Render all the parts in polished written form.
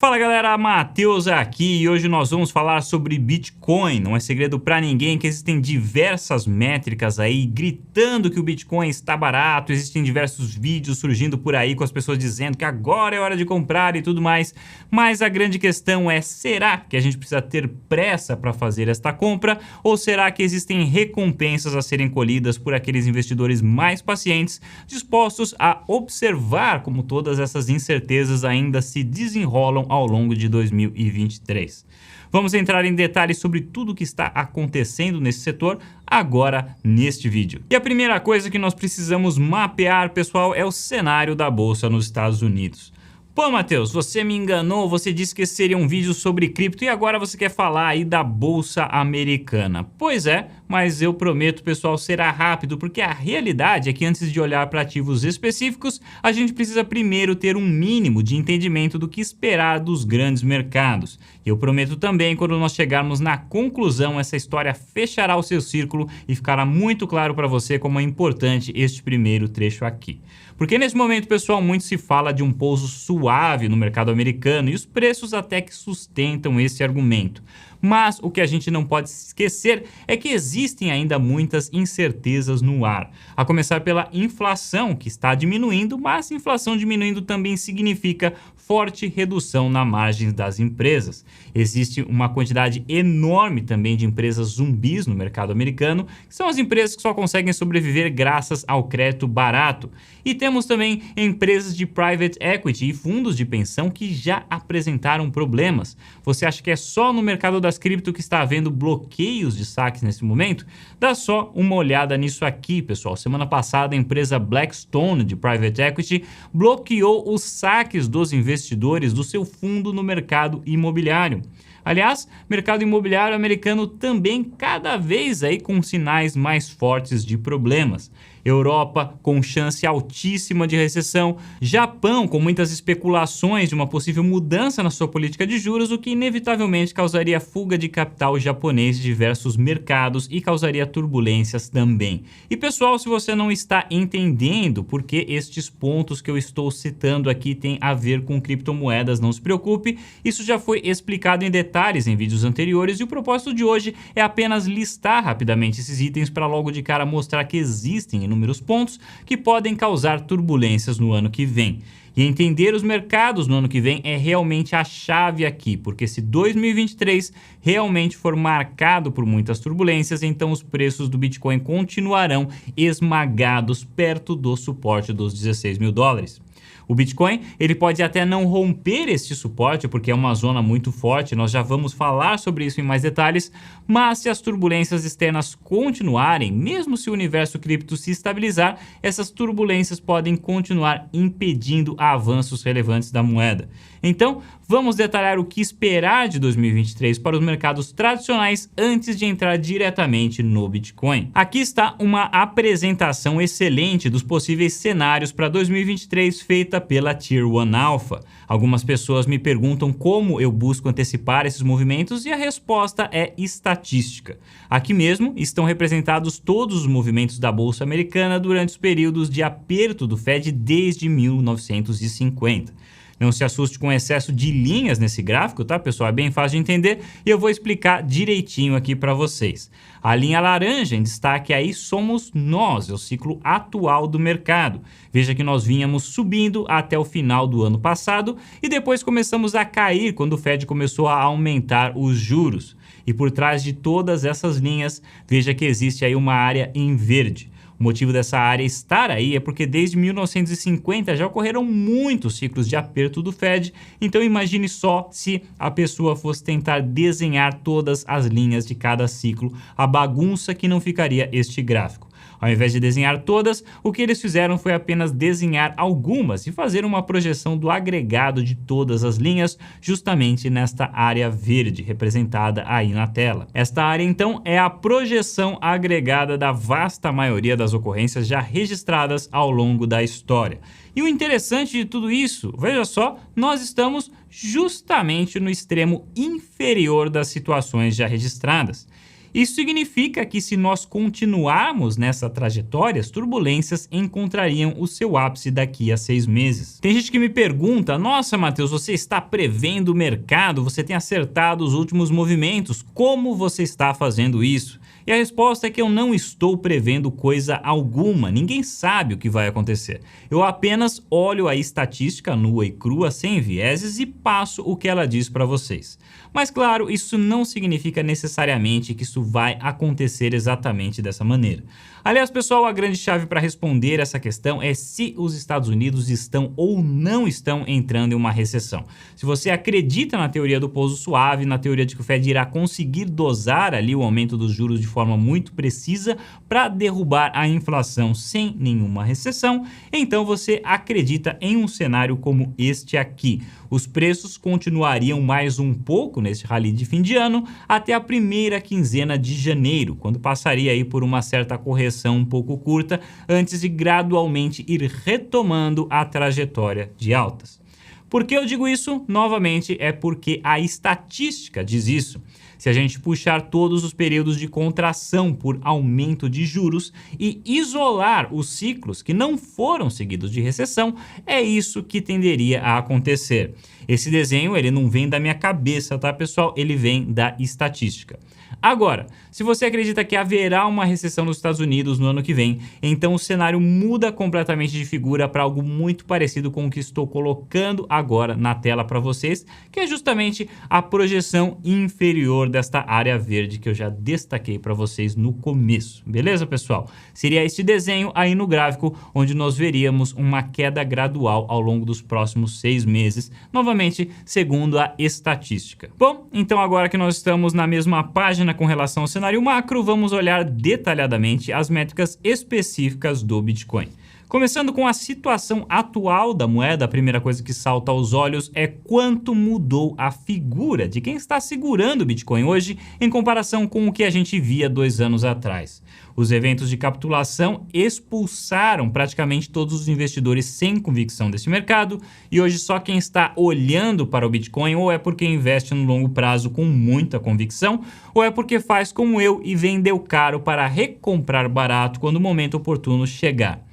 Fala galera, Matheus aqui e hoje nós vamos falar sobre Bitcoin. Não é segredo para ninguém que existem diversas métricas aí gritando que o Bitcoin está barato, existem diversos vídeos surgindo por aí com as pessoas dizendo que agora é hora de comprar e tudo mais, mas a grande questão é, será que a gente precisa ter pressa para fazer esta compra ou será que existem recompensas a serem colhidas por aqueles investidores mais pacientes, dispostos a observar como todas essas incertezas ainda se desenrolam ao longo de 2023. Vamos entrar em detalhes sobre tudo o que está acontecendo nesse setor agora neste vídeo. E a primeira coisa que nós precisamos mapear, pessoal, é o cenário da bolsa nos Estados Unidos. Pô, Matheus, você me enganou, você disse que esse seria um vídeo sobre cripto e agora você quer falar aí da bolsa americana. Pois é, mas eu prometo, pessoal, será rápido, porque a realidade é que antes de olhar para ativos específicos, a gente precisa primeiro ter um mínimo de entendimento do que esperar dos grandes mercados. E eu prometo também, quando nós chegarmos na conclusão, essa história fechará o seu círculo e ficará muito claro para você como é importante este primeiro trecho aqui. Porque nesse momento, pessoal, muito se fala de um pouso suave no mercado americano e os preços até que sustentam esse argumento. Mas o que a gente não pode esquecer é que existem ainda muitas incertezas no ar. A começar pela inflação, que está diminuindo, mas inflação diminuindo também significa forte redução na margem das empresas. Existe uma quantidade enorme também de empresas zumbis no mercado americano, que são as empresas que só conseguem sobreviver graças ao crédito barato. E temos também empresas de private equity e fundos de pensão que já apresentaram problemas. Você acha que é só no mercado das cripto que está havendo bloqueios de saques nesse momento? Dá só uma olhada nisso aqui, pessoal. Semana passada, a empresa Blackstone de private equity bloqueou os saques dos investidores do seu fundo no mercado imobiliário. Aliás, mercado imobiliário americano também cada vez aí com sinais mais fortes de problemas. Europa com chance altíssima de recessão, Japão com muitas especulações de uma possível mudança na sua política de juros, o que inevitavelmente causaria fuga de capital japonês de diversos mercados e causaria turbulências também. E pessoal, se você não está entendendo por que estes pontos que eu estou citando aqui têm a ver com criptomoedas, não se preocupe, isso já foi explicado em detalhes em vídeos anteriores e o propósito de hoje é apenas listar rapidamente esses itens para logo de cara mostrar que existem inúmeros pontos que podem causar turbulências no ano que vem. E entender os mercados no ano que vem é realmente a chave aqui, porque se 2023 realmente for marcado por muitas turbulências, então os preços do Bitcoin continuarão esmagados perto do suporte dos 16 mil dólares. O Bitcoin, ele pode até não romper este suporte, porque é uma zona muito forte, nós já vamos falar sobre isso em mais detalhes, mas se as turbulências externas continuarem, mesmo se o universo cripto se estabilizar, essas turbulências podem continuar impedindo avanços relevantes da moeda. Então, vamos detalhar o que esperar de 2023 para os mercados tradicionais antes de entrar diretamente no Bitcoin. Aqui está uma apresentação excelente dos possíveis cenários para 2023 feita pela Tier 1 Alpha. Algumas pessoas me perguntam como eu busco antecipar esses movimentos e a resposta é estatística. Aqui mesmo estão representados todos os movimentos da bolsa americana durante os períodos de aperto do Fed desde 1950. Não se assuste com o excesso de linhas nesse gráfico, tá, pessoal? É bem fácil de entender e eu vou explicar direitinho aqui para vocês. A linha laranja em destaque aí somos nós, é o ciclo atual do mercado. Veja que nós vínhamos subindo até o final do ano passado e depois começamos a cair quando o Fed começou a aumentar os juros. E por trás de todas essas linhas, veja que existe aí uma área em verde. O motivo dessa área estar aí é porque desde 1950 já ocorreram muitos ciclos de aperto do Fed, então imagine só se a pessoa fosse tentar desenhar todas as linhas de cada ciclo, a bagunça que não ficaria este gráfico. Ao invés de desenhar todas, o que eles fizeram foi apenas desenhar algumas e fazer uma projeção do agregado de todas as linhas justamente nesta área verde representada aí na tela. Esta área então é a projeção agregada da vasta maioria das ocorrências já registradas ao longo da história. E o interessante de tudo isso, veja só, nós estamos justamente no extremo inferior das situações já registradas. Isso significa que se nós continuarmos nessa trajetória, as turbulências encontrariam o seu ápice daqui a 6 meses. Tem gente que me pergunta, nossa Matheus, você está prevendo o mercado, você tem acertado os últimos movimentos, como você está fazendo isso? E a resposta é que eu não estou prevendo coisa alguma, ninguém sabe o que vai acontecer. Eu apenas olho a estatística nua e crua, sem vieses, e passo o que ela diz para vocês. Mas claro, isso não significa necessariamente que isso vai acontecer exatamente dessa maneira. Aliás, pessoal, a grande chave para responder essa questão é se os Estados Unidos estão ou não estão entrando em uma recessão. Se você acredita na teoria do pouso suave, na teoria de que o Fed irá conseguir dosar ali o aumento dos juros de forma muito precisa para derrubar a inflação sem nenhuma recessão, então você acredita em um cenário como este aqui. Os preços continuariam mais um pouco nesse rally de fim de ano até a primeira quinzena de janeiro, quando passaria aí por uma certa correção um pouco curta, antes de gradualmente ir retomando a trajetória de altas. Por que eu digo isso? Novamente, é porque a estatística diz isso. Se a gente puxar todos os períodos de contração por aumento de juros e isolar os ciclos que não foram seguidos de recessão, é isso que tenderia a acontecer. Esse desenho ele não vem da minha cabeça, tá, pessoal? Ele vem da estatística. Agora, se você acredita que haverá uma recessão nos Estados Unidos no ano que vem, então o cenário muda completamente de figura para algo muito parecido com o que estou colocando agora na tela para vocês, que é justamente a projeção inferior desta área verde que eu já destaquei para vocês no começo. Beleza, pessoal? Seria este desenho aí no gráfico, onde nós veríamos uma queda gradual ao longo dos próximos 6 meses, novamente segundo a estatística. Bom, então agora que nós estamos na mesma página com relação ao cenário macro, vamos olhar detalhadamente as métricas específicas do Bitcoin. Começando com a situação atual da moeda, a primeira coisa que salta aos olhos é quanto mudou a figura de quem está segurando o Bitcoin hoje em comparação com o que a gente via 2 anos atrás. Os eventos de capitulação expulsaram praticamente todos os investidores sem convicção desse mercado e hoje só quem está olhando para o Bitcoin ou é porque investe no longo prazo com muita convicção ou é porque faz como eu e vendeu caro para recomprar barato quando o momento oportuno chegar.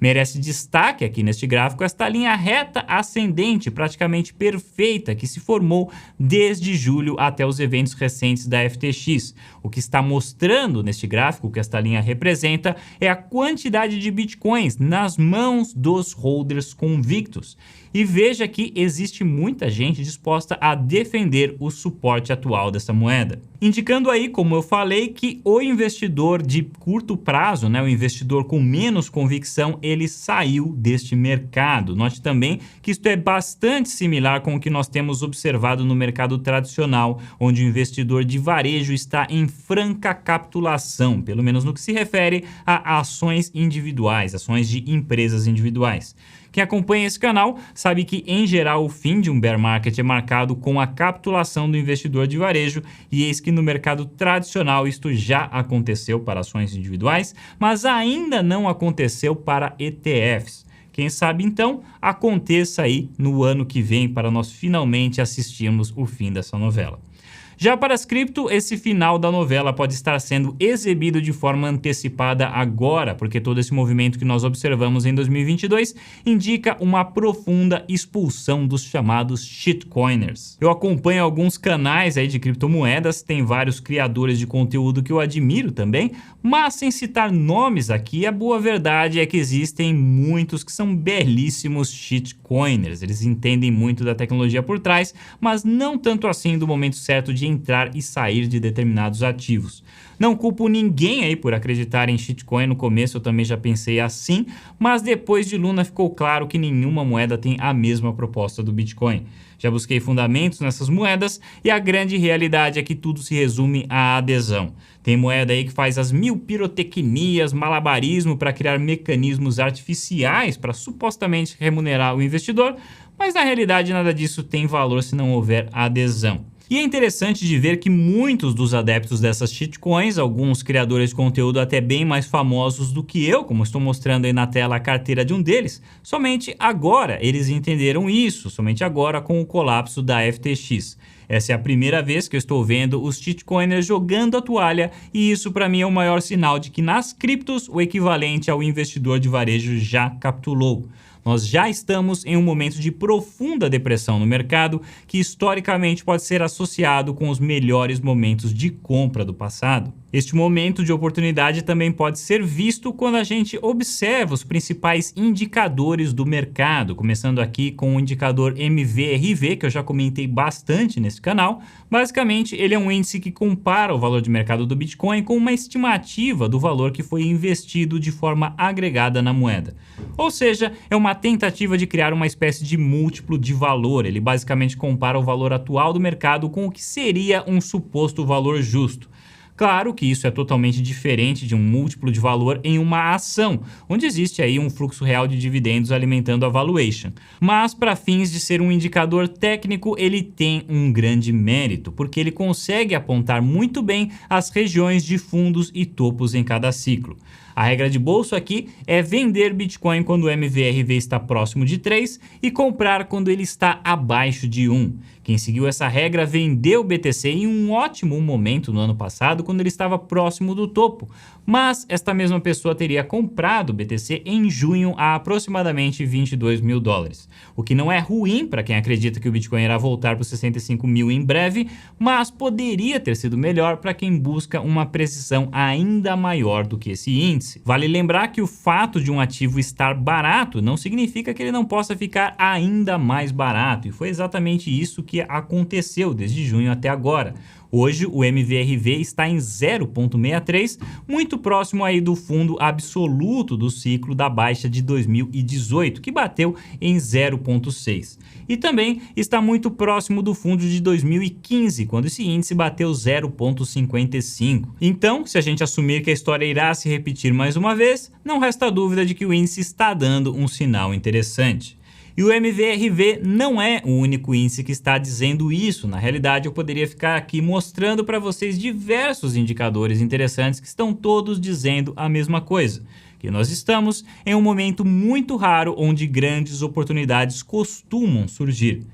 Merece destaque aqui neste gráfico esta linha reta ascendente praticamente perfeita que se formou desde julho até os eventos recentes da FTX. O que está mostrando neste gráfico, que esta linha representa, é a quantidade de bitcoins nas mãos dos holders convictos. E veja que existe muita gente disposta a defender o suporte atual dessa moeda. Indicando aí, como eu falei, que o investidor de curto prazo, o investidor com menos convicção, ele saiu deste mercado. Note também que isto é bastante similar com o que nós temos observado no mercado tradicional, onde o investidor de varejo está em franca capitulação, pelo menos no que se refere a ações individuais, ações de empresas individuais. Quem acompanha esse canal sabe que, em geral, o fim de um bear market é marcado com a capitulação do investidor de varejo, e eis que no mercado tradicional isto já aconteceu para ações individuais, mas ainda não aconteceu para ETFs. Quem sabe, então, aconteça aí no ano que vem para nós finalmente assistirmos o fim dessa novela. Já para as cripto, esse final da novela pode estar sendo exibido de forma antecipada agora, porque todo esse movimento que nós observamos em 2022 indica uma profunda expulsão dos chamados shitcoiners. Eu acompanho alguns canais aí de criptomoedas, tem vários criadores de conteúdo que eu admiro também, mas sem citar nomes aqui, a boa verdade é que existem muitos que são belíssimos shitcoiners. Eles entendem muito da tecnologia por trás, mas não tanto assim do momento certo de entrar e sair de determinados ativos. Não culpo ninguém aí por acreditar em shitcoin, no começo eu também já pensei assim, mas depois de Luna ficou claro que nenhuma moeda tem a mesma proposta do Bitcoin. Já busquei fundamentos nessas moedas e a grande realidade é que tudo se resume à adesão. Tem moeda aí que faz as mil pirotecnias, malabarismo para criar mecanismos artificiais para supostamente remunerar o investidor, mas na realidade nada disso tem valor se não houver adesão. E é interessante de ver que muitos dos adeptos dessas shitcoins, alguns criadores de conteúdo até bem mais famosos do que eu, como estou mostrando aí na tela a carteira de um deles, somente agora eles entenderam isso, somente agora com o colapso da FTX. Essa é a primeira vez que eu estou vendo os shitcoiners jogando a toalha e isso para mim é o maior sinal de que nas criptos o equivalente ao investidor de varejo já capitulou. Nós já estamos em um momento de profunda depressão no mercado que historicamente pode ser associado com os melhores momentos de compra do passado. Este momento de oportunidade também pode ser visto quando a gente observa os principais indicadores do mercado, começando aqui com o indicador MVRV, que eu já comentei bastante nesse canal. Basicamente, ele é um índice que compara o valor de mercado do Bitcoin com uma estimativa do valor que foi investido de forma agregada na moeda. Ou seja, é uma tentativa de criar uma espécie de múltiplo de valor. Ele basicamente compara o valor atual do mercado com o que seria um suposto valor justo. Claro que isso é totalmente diferente de um múltiplo de valor em uma ação, onde existe aí um fluxo real de dividendos alimentando a valuation. Mas para fins de ser um indicador técnico, ele tem um grande mérito, porque ele consegue apontar muito bem as regiões de fundos e topos em cada ciclo. A regra de bolso aqui é vender Bitcoin quando o MVRV está próximo de 3 e comprar quando ele está abaixo de 1. Quem seguiu essa regra vendeu o BTC em um ótimo momento no ano passado, quando ele estava próximo do topo. Mas esta mesma pessoa teria comprado o BTC em junho a aproximadamente 22 mil dólares. O que não é ruim para quem acredita que o Bitcoin irá voltar para os 65 mil em breve, mas poderia ter sido melhor para quem busca uma precisão ainda maior do que esse índice. Vale lembrar que o fato de um ativo estar barato não significa que ele não possa ficar ainda mais barato, e foi exatamente isso que aconteceu desde junho até agora. Hoje o MVRV está em 0,63, muito próximo aí do fundo absoluto do ciclo da baixa de 2018, que bateu em 0,6. E também está muito próximo do fundo de 2015, quando esse índice bateu 0,55. Então, se a gente assumir que a história irá se repetir mais uma vez, não resta dúvida de que o índice está dando um sinal interessante. E o MVRV não é o único índice que está dizendo isso. Na realidade, eu poderia ficar aqui mostrando para vocês diversos indicadores interessantes que estão todos dizendo a mesma coisa. Que nós estamos em um momento muito raro onde grandes oportunidades costumam surgir.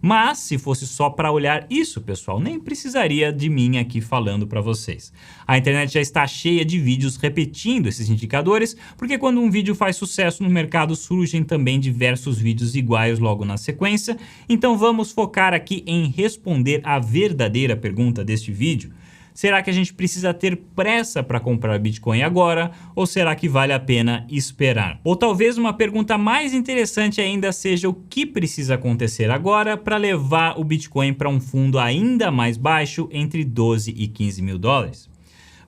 Mas, se fosse só para olhar isso, pessoal, nem precisaria de mim aqui falando para vocês. A internet já está cheia de vídeos repetindo esses indicadores, porque quando um vídeo faz sucesso no mercado, surgem também diversos vídeos iguais logo na sequência. Então vamos focar aqui em responder a verdadeira pergunta deste vídeo. Será que a gente precisa ter pressa para comprar Bitcoin agora ou será que vale a pena esperar? Ou talvez uma pergunta mais interessante ainda seja o que precisa acontecer agora para levar o Bitcoin para um fundo ainda mais baixo entre 12 e 15 mil dólares?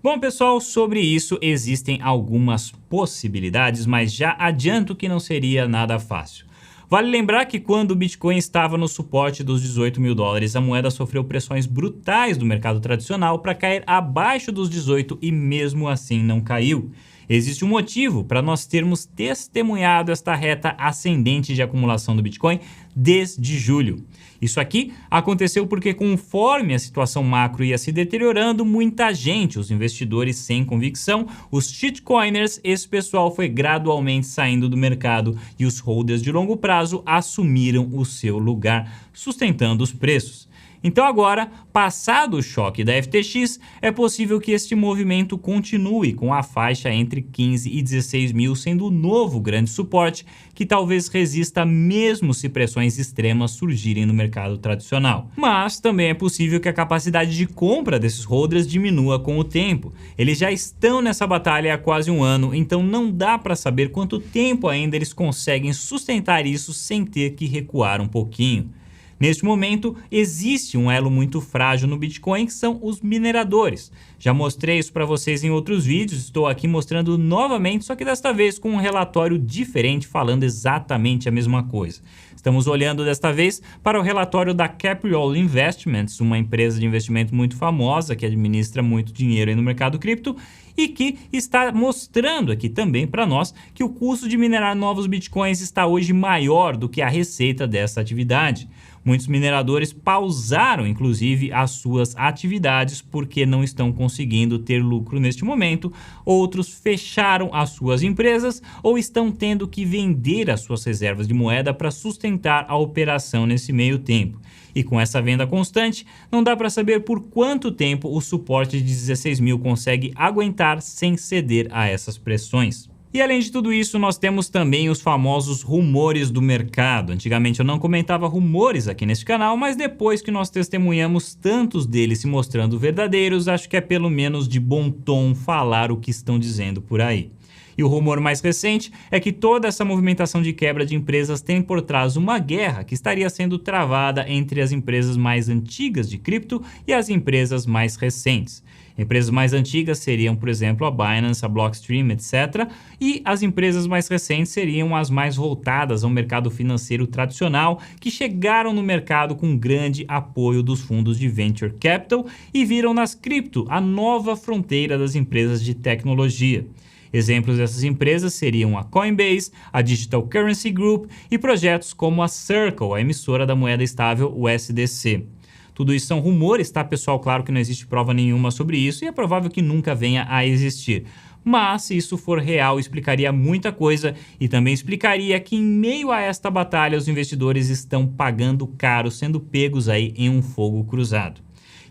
Bom, pessoal, sobre isso existem algumas possibilidades, mas já adianto que não seria nada fácil. Vale lembrar que quando o Bitcoin estava no suporte dos 18 mil dólares, a moeda sofreu pressões brutais do mercado tradicional para cair abaixo dos 18 e mesmo assim não caiu. Existe um motivo para nós termos testemunhado esta reta ascendente de acumulação do Bitcoin desde julho. Isso aqui aconteceu porque conforme a situação macro ia se deteriorando, muita gente, os investidores sem convicção, os shitcoiners, esse pessoal foi gradualmente saindo do mercado e os holders de longo prazo assumiram o seu lugar, sustentando os preços. Então agora, passado o choque da FTX, é possível que este movimento continue com a faixa entre 15 e 16 mil sendo o novo grande suporte que talvez resista mesmo se pressões extremas surgirem no mercado tradicional. Mas também é possível que a capacidade de compra desses holders diminua com o tempo. Eles já estão nessa batalha há quase um ano, então não dá para saber quanto tempo ainda eles conseguem sustentar isso sem ter que recuar um pouquinho. Neste momento, existe um elo muito frágil no Bitcoin, que são os mineradores. Já mostrei isso para vocês em outros vídeos, estou aqui mostrando novamente, só que desta vez com um relatório diferente, falando exatamente a mesma coisa. Estamos olhando desta vez para o relatório da Capriol Investments, uma empresa de investimento muito famosa que administra muito dinheiro aí no mercado cripto, e que está mostrando aqui também para nós que o custo de minerar novos bitcoins está hoje maior do que a receita dessa atividade. Muitos mineradores pausaram, inclusive, as suas atividades porque não estão conseguindo ter lucro neste momento. Outros fecharam as suas empresas ou estão tendo que vender as suas reservas de moeda para sustentar a operação nesse meio tempo. E com essa venda constante, não dá para saber por quanto tempo o suporte de 16 mil consegue aguentar sem ceder a essas pressões. E além de tudo isso, nós temos também os famosos rumores do mercado. Antigamente eu não comentava rumores aqui nesse canal, mas depois que nós testemunhamos tantos deles se mostrando verdadeiros, acho que é pelo menos de bom tom falar o que estão dizendo por aí. E o rumor mais recente é que toda essa movimentação de quebra de empresas tem por trás uma guerra que estaria sendo travada entre as empresas mais antigas de cripto e as empresas mais recentes. Empresas mais antigas seriam, por exemplo, a Binance, a Blockstream, etc. E as empresas mais recentes seriam as mais voltadas ao mercado financeiro tradicional, que chegaram no mercado com grande apoio dos fundos de Venture Capital e viram nas cripto a nova fronteira das empresas de tecnologia. Exemplos dessas empresas seriam a Coinbase, a Digital Currency Group e projetos como a Circle, a emissora da moeda estável USDC. Tudo isso são rumores, tá, pessoal? Claro que não existe prova nenhuma sobre isso e é provável que nunca venha a existir. Mas, se isso for real, explicaria muita coisa e também explicaria que, em meio a esta batalha, os investidores estão pagando caro, sendo pegos aí em um fogo cruzado.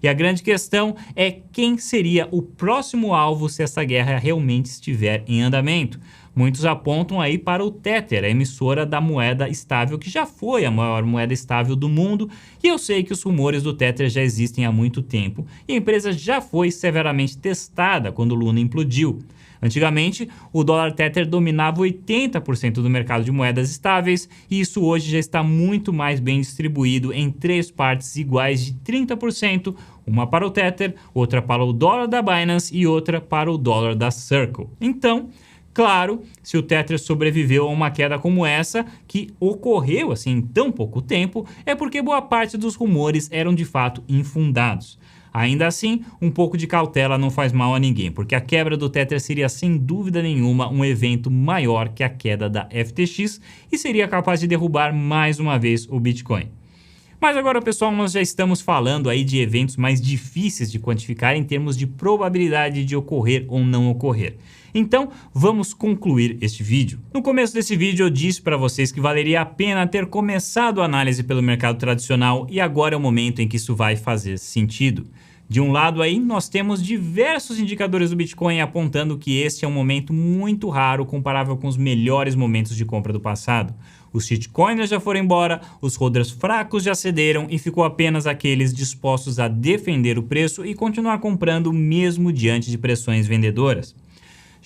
E a grande questão é quem seria o próximo alvo se essa guerra realmente estiver em andamento. Muitos apontam aí para o Tether, a emissora da moeda estável, que já foi a maior moeda estável do mundo, e eu sei que os rumores do Tether já existem há muito tempo, e a empresa já foi severamente testada quando o Luna implodiu. Antigamente, o dólar Tether dominava 80% do mercado de moedas estáveis, e isso hoje já está muito mais bem distribuído em 3 partes iguais de 30%, uma para o Tether, outra para o dólar da Binance e outra para o dólar da Circle. Então, claro, se o Tether sobreviveu a uma queda como essa, que ocorreu assim em tão pouco tempo, é porque boa parte dos rumores eram de fato infundados. Ainda assim, um pouco de cautela não faz mal a ninguém, porque a quebra do Tether seria sem dúvida nenhuma um evento maior que a queda da FTX e seria capaz de derrubar mais uma vez o Bitcoin. Mas agora, pessoal, nós já estamos falando aí de eventos mais difíceis de quantificar em termos de probabilidade de ocorrer ou não ocorrer. Então, vamos concluir este vídeo. No começo desse vídeo eu disse para vocês que valeria a pena ter começado a análise pelo mercado tradicional e agora é o momento em que isso vai fazer sentido. De um lado aí, nós temos diversos indicadores do Bitcoin apontando que este é um momento muito raro comparável com os melhores momentos de compra do passado. Os shitcoiners já foram embora, os holders fracos já cederam e ficou apenas aqueles dispostos a defender o preço e continuar comprando mesmo diante de pressões vendedoras.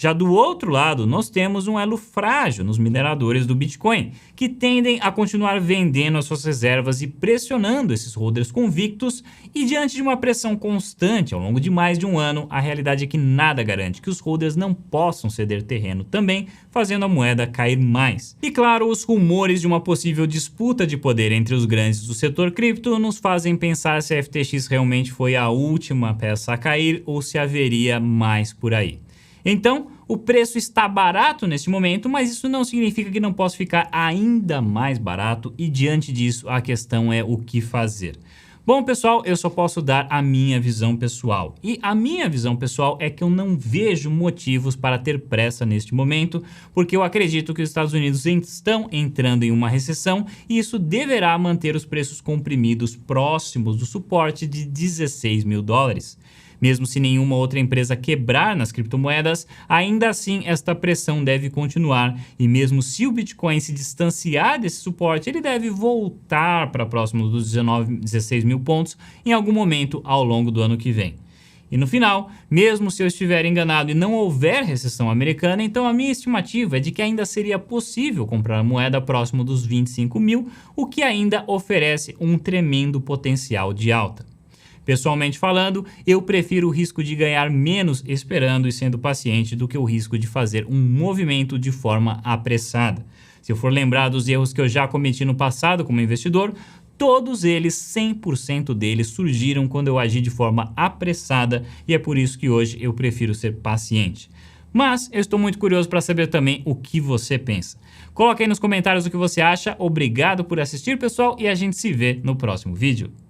Já do outro lado, nós temos um elo frágil nos mineradores do Bitcoin, que tendem a continuar vendendo as suas reservas e pressionando esses holders convictos, e diante de uma pressão constante ao longo de mais de um ano, a realidade é que nada garante que os holders não possam ceder terreno também, fazendo a moeda cair mais. E claro, os rumores de uma possível disputa de poder entre os grandes do setor cripto nos fazem pensar se a FTX realmente foi a última peça a cair ou se haveria mais por aí. Então, o preço está barato nesse momento, mas isso não significa que não possa ficar ainda mais barato e diante disso a questão é o que fazer. Bom, pessoal, eu só posso dar a minha visão pessoal. E a minha visão pessoal é que eu não vejo motivos para ter pressa neste momento, porque eu acredito que os Estados Unidos estão entrando em uma recessão e isso deverá manter os preços comprimidos próximos do suporte de 16 mil dólares. Mesmo se nenhuma outra empresa quebrar nas criptomoedas, ainda assim esta pressão deve continuar e mesmo se o Bitcoin se distanciar desse suporte, ele deve voltar para próximo dos 16 mil pontos em algum momento ao longo do ano que vem. E no final, mesmo se eu estiver enganado e não houver recessão americana, então a minha estimativa é de que ainda seria possível comprar a moeda próximo dos 25 mil, o que ainda oferece um tremendo potencial de alta. Pessoalmente falando, eu prefiro o risco de ganhar menos esperando e sendo paciente do que o risco de fazer um movimento de forma apressada. Se eu for lembrar dos erros que eu já cometi no passado como investidor, todos eles, 100% deles, surgiram quando eu agi de forma apressada e é por isso que hoje eu prefiro ser paciente. Mas eu estou muito curioso para saber também o que você pensa. Coloque aí nos comentários o que você acha. Obrigado por assistir, pessoal, e a gente se vê no próximo vídeo.